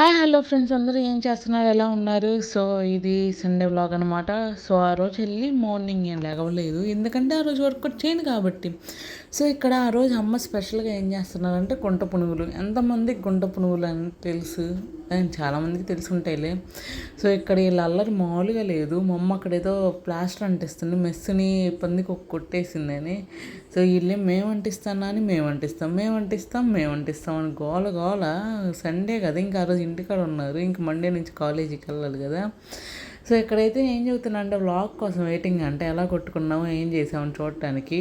Hi hello friends అందరూ ఏం చేస్తున్నారు ఎలా ఉన్నారు ఇది సండే వ్లాగ్ అనమాట. ఆ రోజు వెళ్ళి మార్నింగ్ ఏం లేగవలేదు ఎందుకంటే ఆ రోజు వర్క్ చేయను కాబట్టి. ఇక్కడ ఆ రోజు అమ్మ స్పెషల్గా ఏం చేస్తున్నారంటే గుంట పునుగులు. ఎంతమందికి గుంట పునుగులు అని తెలుసు? చాలామందికి తెలిసి ఉంటాయిలే. ఇక్కడ వీళ్ళ అల్లరి మామూలుగా లేదు. మా అమ్మ అక్కడ ఏదో ప్లాస్టర్ అంటిస్తుంది, మెస్సుని పందికి కొట్టేసిందని. వీళ్ళే మేము అంటిస్తానా అని మేము అంటిస్తాం అని గోల గోల. సండే కదా, ఇంకా ఆ రోజు ఇంటికాడ ఉన్నారు, ఇంక మండే నుంచి కాలేజీకి వెళ్ళాలి కదా. ఇక్కడైతే ఏం చెబుతున్నా అంటే వ్లాగ్ కోసం వెయిటింగ్, అంటే ఎలా కొట్టుకున్నాము ఏం చేసామని చూడటానికి.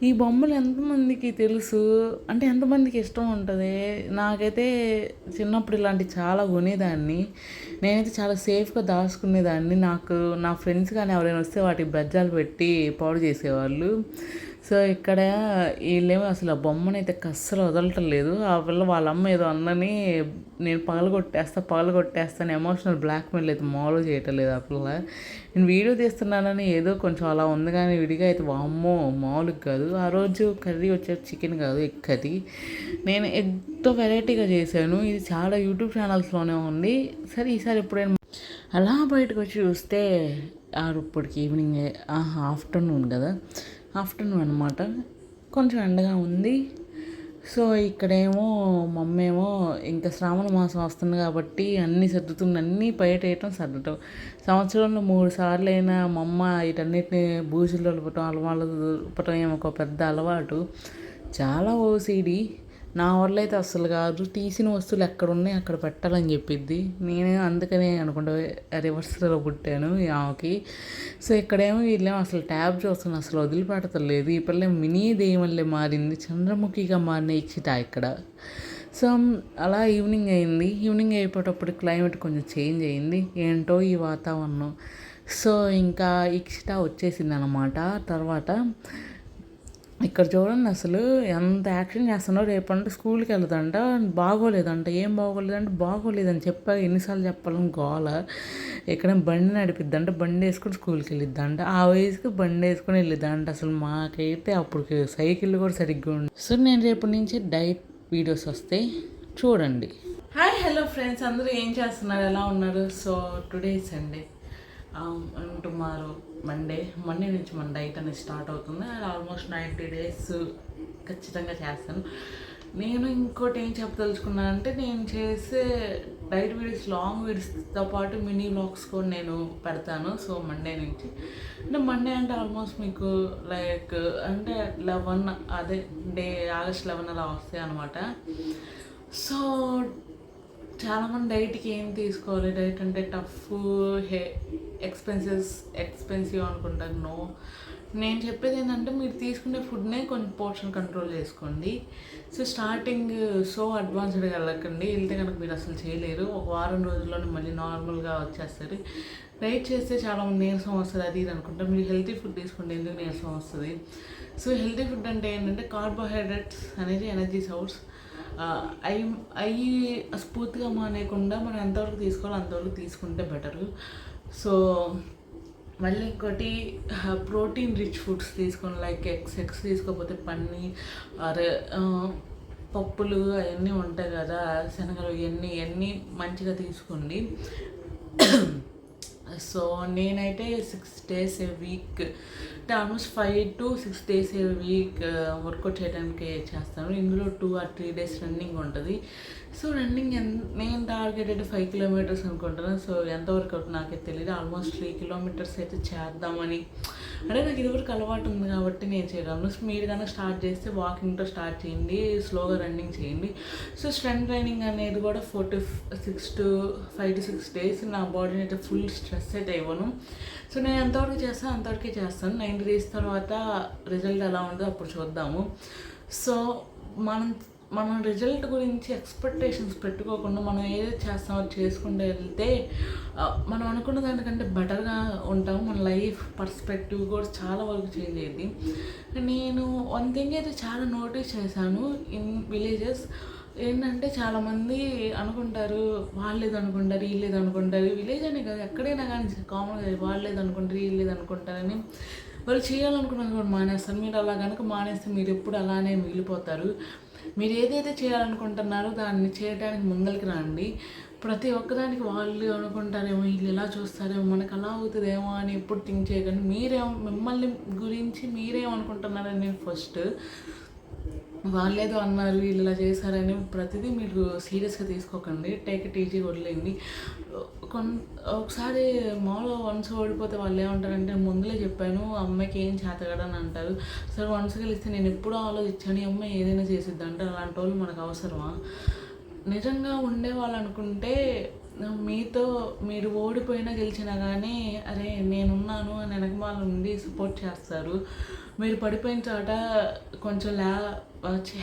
ఈ బొమ్మలు ఎంతమందికి తెలుసు, అంటే ఎంతమందికి ఇష్టం ఉంటుంది? నాకైతే చిన్నప్పుడు ఇలాంటివి చాలా కొనేదాన్ని. నేనైతే చాలా సేఫ్గా దాచుకునేదాన్ని. నా ఫ్రెండ్స్ కానీ ఎవరైనా వస్తే వాటికి బెజ్జాలు పెట్టి పాడు చేసేవాళ్ళు. ఇక్కడ వీళ్ళేమో అసలు ఆ బొమ్మను అయితే కస్సలు వదలటం లేదు. ఆ పిల్ల వాళ్ళ అమ్మ ఏదో అన్నని నేను పగలగొట్టేస్తాను ఎమోషనల్ బ్లాక్మెయిల్ అయితే మామూలుగా చేయటం లేదు ఆ పిల్ల. నేను వీడియో తీస్తున్నానని ఏదో కొంచెం అలా ఉంది, కానీ విడిగా అయితే వామ్మో మామూలుగా కాదు. ఆ రోజు కర్రీ వచ్చే చికెన్ కాదు, ఎగ్ కర్రీ. నేను ఎగ్తో వెరైటీగా చేశాను. ఇది చాలా యూట్యూబ్ ఛానల్స్లోనే ఉంది. ఈసారి ఎప్పుడైనా అలా బయటకు వచ్చి చూస్తే ఇప్పటికి ఈవినింగ్ ఆఫ్టర్నూన్ కదా, ఆఫ్టర్నూన్ అనమాట. కొంచెం ఎండగా ఉంది. ఇక్కడేమో మమ్మీ ఏమో ఇంకా శ్రావణ మాసం వస్తుంది కాబట్టి అన్నీ అన్నీ బయట వేయటం సర్దటం. సంవత్సరంలో 3 సార్లు అయినా మా అమ్మ వీటన్నిటిని బూజులు దులపటం, అలవాళ్ళు దులపటం ఏమో ఒక పెద్ద అలవాటు. చాలా ఓసిడి. నా వల్ల అయితే అస్సలు కాదు. తీసిన వస్తువులు ఎక్కడ ఉన్నాయి అక్కడ పెట్టాలని చెప్పిద్ది. నేను అందుకనే అనుకుంటా రివర్స్లో పుట్టాను ఆమెకి. ఇక్కడేమో వీళ్ళేమో అసలు ట్యాబ్ చూస్తున్నా అసలు వదిలిపెడతలేదు. ఈ పిల్ల మినీ దెయ్యంలే మారింది, చంద్రముఖిగా మారిన ఇచ్చిట ఇక్కడ. అలా ఈవినింగ్ అయింది. ఈవినింగ్ అయిపోయేటప్పుడు క్లైమేట్ కొంచెం చేంజ్ అయింది. ఏంటో ఈ వాతావరణం. ఇంకా ఇక్షిత వచ్చేసింది అనమాట. తర్వాత ఇక్కడ చూడండి అసలు ఎంత యాక్షన్ చేస్తున్నారో. రేపంటే స్కూల్కి వెళ్తాంట, బాగోలేదంట. ఏం బాగోలేదని చెప్పా, ఎన్నిసార్లు చెప్పాలని గోల. ఇక్కడ బండి నడిపిద్దంట, బండి వేసుకొని స్కూల్కి వెళ్ళిద్దంట. ఆ వయసుకి బండి వేసుకొని వెళ్ళిద్దంట. అసలు మాకైతే అప్పుడు సైకిల్ కూడా సరిగ్గా ఉంది. నేను రేపటి నుంచి డైట్ వీడియోస్ వస్తాయి, చూడండి. హాయ్ హలో ఫ్రెండ్స్ అందరూ ఏం చేస్తున్నారు ఎలా ఉన్నారు? టుడే సండే, టుమారో మండే నుంచి మన డైట్ అనేది స్టార్ట్ అవుతుంది. ఆల్మోస్ట్ 90 days ఖచ్చితంగా చేస్తాను. నేను ఇంకోటి ఏం చెప్పదలుచుకున్నానంటే, నేను చేసే డైట్ వీడియోస్ లాంగ్ వీడియోస్తో పాటు మినీ వ్లాగ్స్ కూడా నేను పెడతాను. మండే నుంచి అంటే మండే అంటే ఆల్మోస్ట్ మీకు లైక్ అంటే 11 అదే డే ఆగస్ట్ 11 అలా వస్తాయి అనమాట. చాలామంది డైట్కి ఏం తీసుకోవాలి, డైట్ అంటే టఫ్, ఎక్స్పెన్సివ్ అనుకుంటారు. నో, నేను చెప్పేది ఏంటంటే మీరు తీసుకునే ఫుడ్నే కొంచెం పోర్షన్ కంట్రోల్ చేసుకోండి. స్టార్టింగ్ అడ్వాన్స్డ్గా వెళ్ళకండి. వెళ్తే కనుక మీరు అసలు చేయలేరు. ఒక వారం రోజుల్లోనే మళ్ళీ నార్మల్గా వచ్చేస్తారు. డైట్ చేస్తే చాలా నీరసం వస్తుంది అది ఇది అనుకుంటారు. మీరు హెల్తీ ఫుడ్ తీసుకోండి, ఎందుకు నీరసం వస్తుంది. హెల్తీ ఫుడ్ అంటే ఏంటంటే కార్బోహైడ్రేట్స్ అనేది ఎనర్జీ సోర్స్. అవి స్ఫూర్తిగా మానేయకుండా మనం ఎంతవరకు తీసుకోవాలో అంతవరకు తీసుకుంటే బెటరు. మళ్ళీ ఇంకోటి ప్రోటీన్ రిచ్ ఫుడ్స్ తీసుకోండి. లైక్ ఎగ్స్ తీసుకోకపోతే పన్నీర్, పప్పులు అవన్నీ ఉంటాయి కదా, శనగలు, ఇవన్నీ మంచిగా తీసుకోండి. నేనైతే 6 days a week అంటే almost 5 to 6 days a week workout చేయడానికి చేస్తాను. ఇందులో 2 or 3 days రన్నింగ్ ఉంటుంది. రన్నింగ్ నేను టార్గెట్ అయితే 5 kilometers అనుకుంటాను. ఎంతవరకు అవుతుంది నాకైతే తెలియదు. ఆల్మోస్ట్ 3 kilometers అయితే చేద్దామని, అంటే నాకు ఇదివరకు అలవాటు ఉంది కాబట్టి నేను చేయగలను. మీరు కనుక స్టార్ట్ చేస్తే వాకింగ్తో స్టార్ట్ చేయండి, స్లోగా రన్నింగ్ చేయండి. స్ట్రెంత్ ట్రైనింగ్ అనేది కూడా 5 to 6 days నా బాడీని అయితే ఫుల్ స్ట్రెస్ అయితే ఇవ్వను. నేను ఎంతవరకు చేస్తాను అంతవరకే చేస్తాను. 90 days తర్వాత రిజల్ట్ ఎలా ఉంటుందో అప్పుడు చూద్దాము. మనం రిజల్ట్ గురించి ఎక్స్పెక్టేషన్స్ పెట్టుకోకుండా మనం ఏదైతే చేస్తామో చేసుకుంటూ వెళ్తే మనం అనుకున్న దానికంటే బెటర్గా ఉంటాము. మన లైఫ్ పర్స్పెక్టివ్ కూడా చాలా వరకు చేంజ్ అయ్యింది. నేను వన్ థింగ్ అయితే చాలా నోటీస్ చేశాను ఇన్ విలేజెస్. ఏంటంటే చాలామంది అనుకుంటారు, వాళ్ళేది అనుకుంటారు, వీళ్ళేది అనుకుంటారు. విలేజ్ అనే కాదు, ఎక్కడైనా కానీ కామన్గా వాళ్ళేది అనుకుంటారు, వీళ్ళేది అనుకుంటారని వాళ్ళు చేయాలనుకున్నది కూడా మానేస్తారు. మీరు అలా కనుక మానేస్తే మీరు ఎప్పుడు అలానే మిగిలిపోతారు. మీరు ఏదైతే చేయాలనుకుంటున్నారో దాన్ని చేయడానికి ముందరికి రండి. ప్రతి ఒక్కదానికి వాళ్ళు అనుకుంటారేమో, వీళ్ళు ఇలా చూస్తారేమో, మనకు అలా అవుతుందేమో అని ఎప్పుడు థింక్ చేయకండి. మిమ్మల్ని గురించి మీరేమనుకుంటున్నారని నేను ఫస్ట్, వాళ్ళేదో అన్నారు వీళ్ళు ఇలా చేశారని ప్రతిదీ మీరు సీరియస్గా తీసుకోకండి. టేక్ ఇట్ ఈజీ, వదిలేయండి. ఒకసారి మామూలుగా వన్స్ ఓడిపోతే వాళ్ళు ఏమంటారంటే, ముందులే చెప్పాను అమ్మాయికి ఏం చేతగడని అంటారు. సరే వన్స్ గెలిస్తే నేను ఎప్పుడూ ఆలోచించాను ఈ అమ్మాయి ఏదైనా చేసిద్ది అంటారు. అలాంటి వాళ్ళు మనకు అవసరమా? నిజంగా ఉండేవాళ్ళు అనుకుంటే మీతో మీరు ఓడిపోయినా గెలిచినా కానీ అరే నేనున్నాను అని వెనకమాల ఉండి సపోర్ట్ చేస్తారు. మీరు పడిపోయిన చోట కొంచెం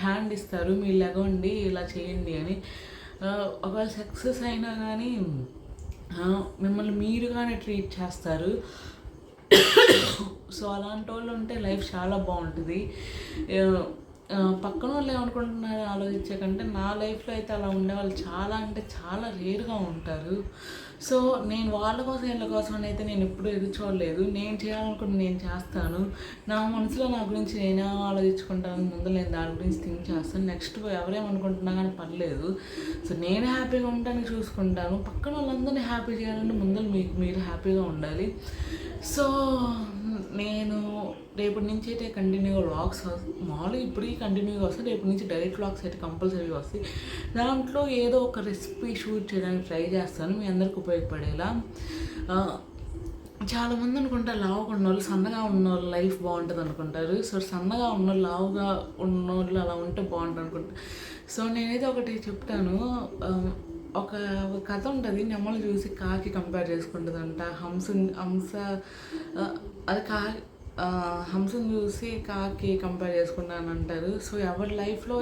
హ్యాండ్ ఇస్తారు, మీరు లెగండి ఇలా చేయండి అని. ఒకవేళ సక్సెస్ అయినా కానీ మిమ్మల్ని మీరుగానే ట్రీట్ చేస్తారు. సో అలాంటి వాళ్ళు ఉంటే లైఫ్ చాలా బాగుంటుంది. పక్కన వాళ్ళు ఏమనుకుంటున్నారు ఆలోచించే కంటే నా లైఫ్లో అయితే అలా ఉండేవాళ్ళు చాలా అంటే చాలా రేర్గా ఉంటారు. సో నేను వాళ్ళ కోసం వీళ్ళ కోసం అయితే నేను ఎప్పుడూ ఎదురు చూడలేదు. నేను చేయాలనుకుంటే నేను చేస్తాను. నా మనసులో నా గురించి నేనే ఆలోచించుకుంటాను. ముందు నేను దాని గురించి థింక్ చేస్తాను. నెక్స్ట్ ఎవరేమనుకుంటున్నా కానీ పర్లేదు. సో నేను హ్యాపీగా ఉండడానికి చూసుకుంటాను. పక్కన వాళ్ళందరినీ హ్యాపీ చేయాలంటే ముందు మీరు హ్యాపీగా ఉండాలి. సో నేను రేపటి నుంచి అయితే కంటిన్యూగా వ్లాగ్స్ మామూలుగా ఇప్పటికీ కంటిన్యూగా వస్తాయి. రేపటి నుంచి డైరెక్ట్ వ్లాగ్స్ అయితే కంపల్సరీగా వస్తాయి. దాంట్లో ఏదో ఒక రెసిపీ షూట్ చేయడానికి ట్రై చేస్తాను, మీ అందరికి ఉపయోగపడేలా. చాలామంది అనుకుంటారు లావుగా ఉన్నోళ్ళు, సన్నగా ఉన్నోళ్ళు లైఫ్ బాగుంటుంది అనుకుంటారు. సో సన్నగా ఉన్నోళ్ళు లావుగా ఉన్నోళ్ళు అలా ఉంటే బాగుంటుంది అనుకుంటారు. సో నేనైతే ఒకటి చెప్తాను. ఒక కథ ఉంటుంది, నెమ్మలు చూసి కాకి కంపేర్ చేసుకుంటుందంట. హంస అది హంసను చూసి కాకి కంపేర్ చేసుకుంటాను అంటారు. సో ఎవరి లైఫ్లో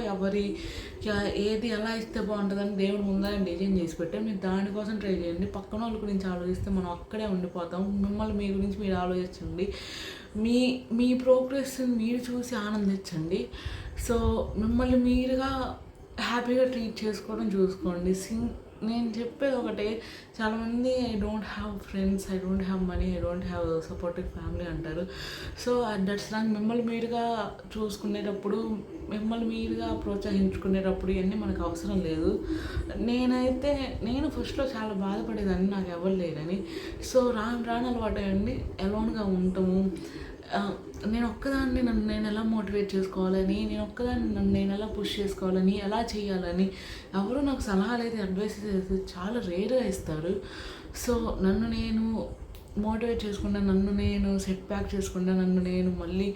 ఏది ఎలా ఇస్తే బాగుంటుందని దేవుడు ముందర డిజైన్ చేసి పెట్టారు. మీరు దానికోసం ట్రై చేయండి. పక్కన వాళ్ళ గురించి ఆలోచిస్తే మనం అక్కడే ఉండిపోతాం. మిమ్మల్ని మీ గురించి మీరు ఆలోచించండి. మీ ప్రోగ్రెస్ని మీరు చూసి ఆనందించండి. సో మిమ్మల్ని మీరుగా హ్యాపీగా ట్రీట్ చేసుకోవడం చూసుకోండి. నేను చెప్పేది ఒకటే, చాలామంది I don't have friends, I don't have money, I don't have supportive family అంటారు. So that's wrong. మిమ్మల్ని మీరుగా చూసుకునేటప్పుడు, మిమ్మల్ని మీరుగా ప్రోత్సహించుకునేటప్పుడు ఇవన్నీ మనకు అవసరం లేదు. నేను ఫస్ట్లో చాలా బాధపడేదాన్ని నాకు ఎవరు లేరని. సో రాను అలవాటు అయ్యండి, ఎలోన్గా ఉంటాము. నేను ఒక్కదాన్ని నన్ను నేను ఎలా మోటివేట్ చేసుకోవాలని, నేను ఒక్కదాన్ని నన్ను నేను ఎలా పుష్ చేసుకోవాలని, ఎలా చేయాలని ఎవరు నాకు సలహాలు అయితే అడ్వైస్ చేస్తే చాలా రేర్గా ఇస్తారు. సో నన్ను నేను మోటివేట్ చేసుకుంటా, నన్ను నేను సెట్ బ్యాక్ చేసుకుంటా, నన్ను నేను మళ్ళీ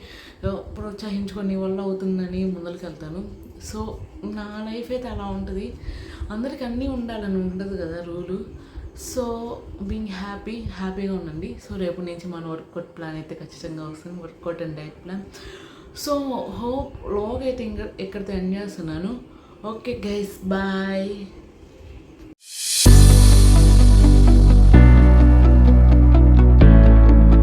ప్రోత్సహించుకొని వల్ల అవుతుందని ముందరికి వెళ్తాను. సో నా లైఫ్ అయితే అలా ఉంటుంది. అందరికీ అన్నీ ఉండాలని ఉండదు కదా రూలు. సో బీయింగ్ హ్యాపీగా ఉండండి. సో రేపు నుంచి మన వర్కౌట్ ప్లాన్ అయితే ఖచ్చితంగా వస్తుంది, workout and diet plan. So హోప్ లోగ్ అయితే ఎక్కడితో ఎండ్ చేస్తున్నాను. Okay guys, bye.